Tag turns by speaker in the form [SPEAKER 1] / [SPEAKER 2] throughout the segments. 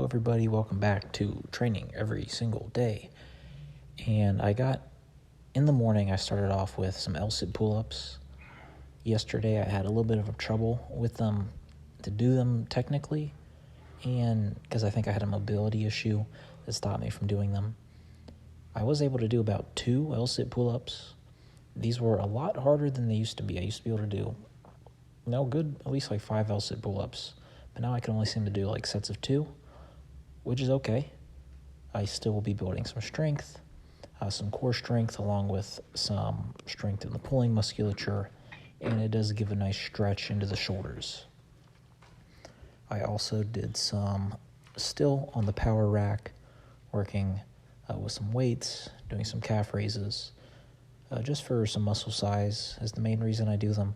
[SPEAKER 1] everybody, welcome back to training every single day. And in the morning, I started off with some L-sit pull-ups. Yesterday, I had a little bit of trouble with them to do them technically, and because I think I had a mobility issue that stopped me from doing them. I was able to do about 2 L-sit pull-ups. These were a lot harder than they used to be. I used to be able to do, at least like 5 L-sit pull-ups. But now I can only seem to do like sets of 2, which is okay. I still will be building some strength, some core strength, along with some strength in the pulling musculature, and it does give a nice stretch into the shoulders. I also did some still on the power rack, working with some weights, doing some calf raises, just for some muscle size is the main reason I do them.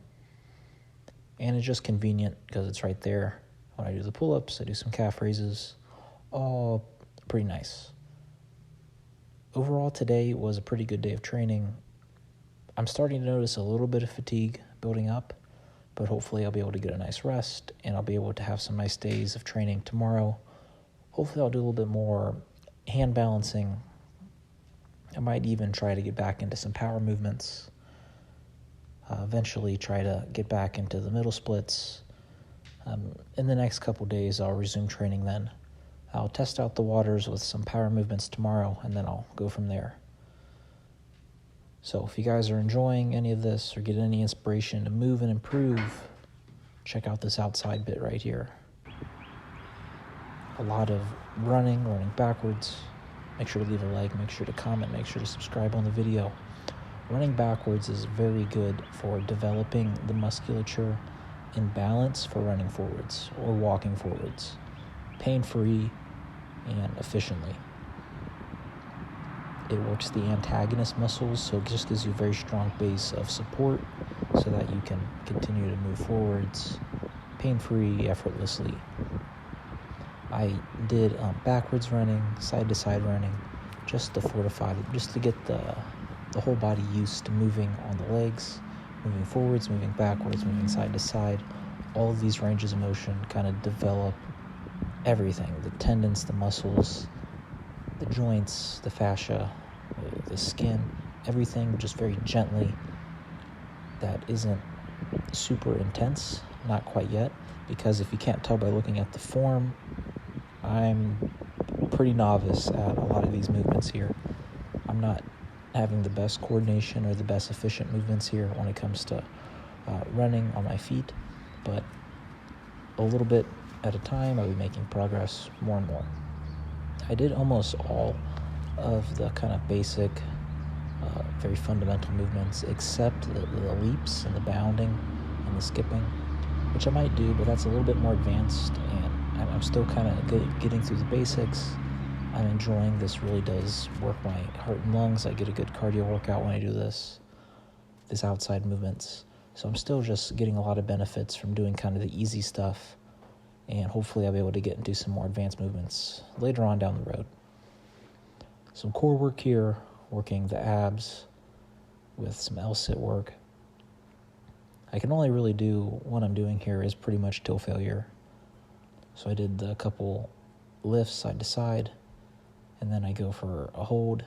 [SPEAKER 1] And it's just convenient because it's right there. When I do the pull-ups, I do some calf raises, all pretty nice. Overall, today was a pretty good day of training. I'm starting to notice a little bit of fatigue building up, but hopefully I'll be able to get a nice rest, and I'll be able to have some nice days of training tomorrow. Hopefully I'll do a little bit more hand balancing. I might even try to get back into some power movements. Eventually try to get back into the middle splits. In the next couple days, I'll resume training then. I'll test out the waters with some power movements tomorrow, and then I'll go from there. So if you guys are enjoying any of this or get any inspiration to move and improve, check out this outside bit right here. A lot of running backwards. Make sure to leave a like, make sure to comment, make sure to subscribe on the video. Running backwards is very good for developing the musculature in balance for running forwards or walking forwards, pain-free and efficiently. It works the antagonist muscles, so it just gives you a very strong base of support so that you can continue to move forwards pain-free, effortlessly. I did backwards running, side-to-side running, just to fortify it, just to get the whole body used to moving on the legs, moving forwards, moving backwards, moving side to side. All of these ranges of motion kind of develop everything, the tendons, the muscles, the joints, the fascia, the skin, everything just very gently. That isn't super intense, not quite yet, because if you can't tell by looking at the form, I'm pretty novice at a lot of these movements here. I'm not having the best coordination or the best efficient movements here when it comes to running on my feet, but a little bit at a time I'll be making progress more and more. I did almost all of the kind of basic, very fundamental movements except the leaps and the bounding and the skipping, which I might do, but that's a little bit more advanced, and I'm still kind of getting through the basics. I'm enjoying this. Really does work my heart and lungs. I get a good cardio workout when I do this outside movements. So I'm still just getting a lot of benefits from doing kind of the easy stuff, and hopefully I'll be able to get into some more advanced movements later on down the road. Some core work here, working the abs with some L-sit work. I can only really do what I'm doing here is pretty much till failure. So I did a couple lifts side to side, and then I go for a hold.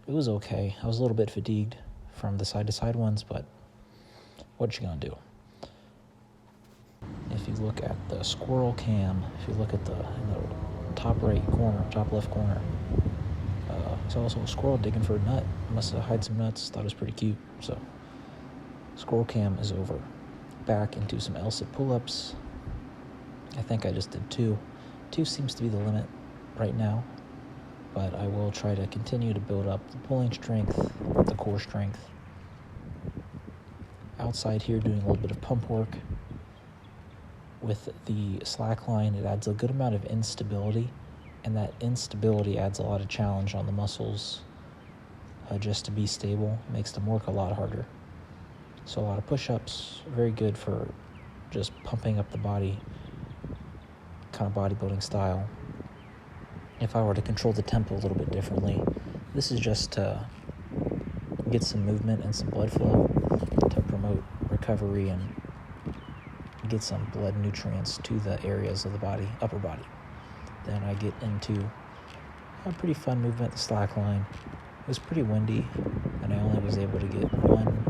[SPEAKER 1] It was okay. I was a little bit fatigued from the side-to-side ones, but what you gonna do? If you look at the squirrel cam, if you look at in the top right corner, top left corner, there's also a squirrel digging for a nut. Must have hid some nuts. Thought it was pretty cute. So squirrel cam is over. Back into some L-sit pull-ups. I think I just did 2. 2 seems to be the limit right now, but I will try to continue to build up the pulling strength, the core strength. Outside here, doing a little bit of pump work. With the slackline, it adds a good amount of instability, and that instability adds a lot of challenge on the muscles. Just to be stable makes them work a lot harder. So a lot of push-ups, very good for just pumping up the body, kind of bodybuilding style. If I were to control the tempo a little bit differently, this is just to get some movement and some blood flow to promote recovery and get some blood nutrients to the areas of the body, upper body. Then I get into a pretty fun movement, the slackline. It was pretty windy, and I only was able to get one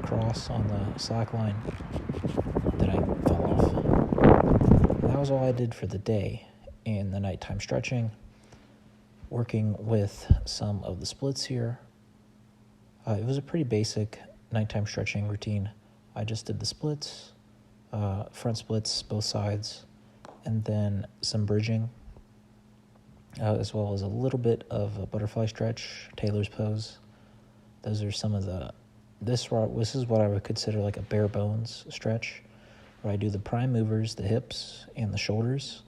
[SPEAKER 1] cross on the slackline. Then I fell off. And that was all I did for the day. And the nighttime stretching, working with some of the splits here. It was a pretty basic nighttime stretching routine. I just did the splits, front splits, both sides, and then some bridging, as well as a little bit of a butterfly stretch, Taylor's pose. Those are some of this is what I would consider like a bare bones stretch, where I do the prime movers, the hips and the shoulders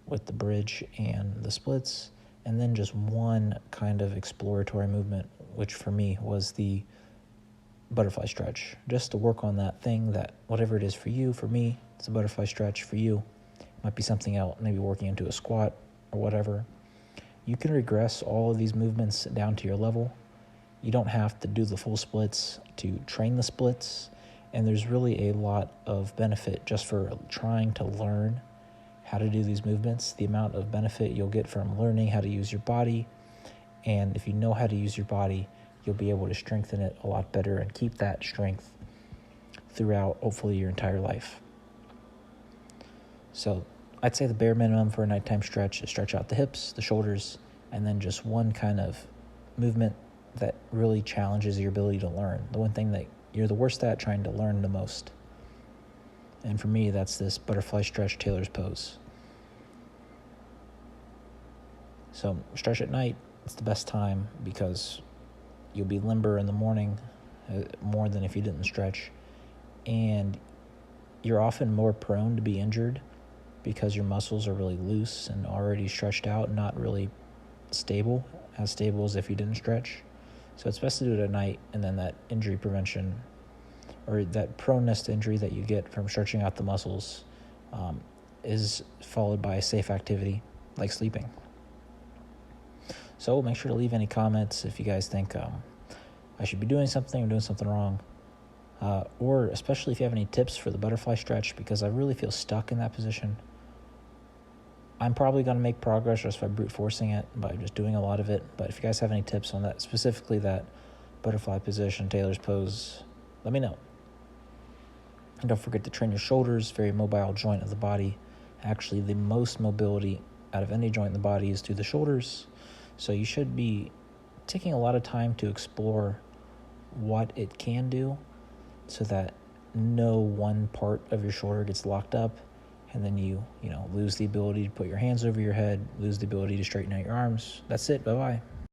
[SPEAKER 1] with the bridge and the splits, and then just one kind of exploratory movement, which for me was the butterfly stretch, just to work on that thing that whatever it is for you. For me, it's a butterfly stretch. For you, it might be something else, maybe working into a squat or whatever. You can regress all of these movements down to your level. You don't have to do the full splits to train the splits, and there's really a lot of benefit just for trying to learn how to do these movements. The amount of benefit you'll get from learning how to use your body, and if you know how to use your body, you'll be able to strengthen it a lot better and keep that strength throughout, hopefully, your entire life. So I'd say the bare minimum for a nighttime stretch is stretch out the hips, the shoulders, and then just one kind of movement that really challenges your ability to learn. The one thing that you're the worst at, trying to learn the most. And for me, that's this butterfly stretch, Taylor's pose. So stretch at night, it's the best time because you'll be limber in the morning more than if you didn't stretch. And you're often more prone to be injured because your muscles are really loose and already stretched out, not really stable, as stable as if you didn't stretch. So it's best to do it at night, and then that injury prevention or that proneness to injury that you get from stretching out the muscles is followed by a safe activity like sleeping. So make sure to leave any comments if you guys think I should be doing something or doing something wrong. Or especially if you have any tips for the butterfly stretch, because I really feel stuck in that position. I'm probably going to make progress just by brute forcing it, by just doing a lot of it. But if you guys have any tips on that, specifically that butterfly position, Taylor's pose, let me know. And don't forget to train your shoulders, very mobile joint of the body. Actually, the most mobility out of any joint in the body is through the shoulders. So you should be taking a lot of time to explore what it can do so that no one part of your shoulder gets locked up, and then you lose the ability to put your hands over your head, lose the ability to straighten out your arms. That's it. Bye-bye.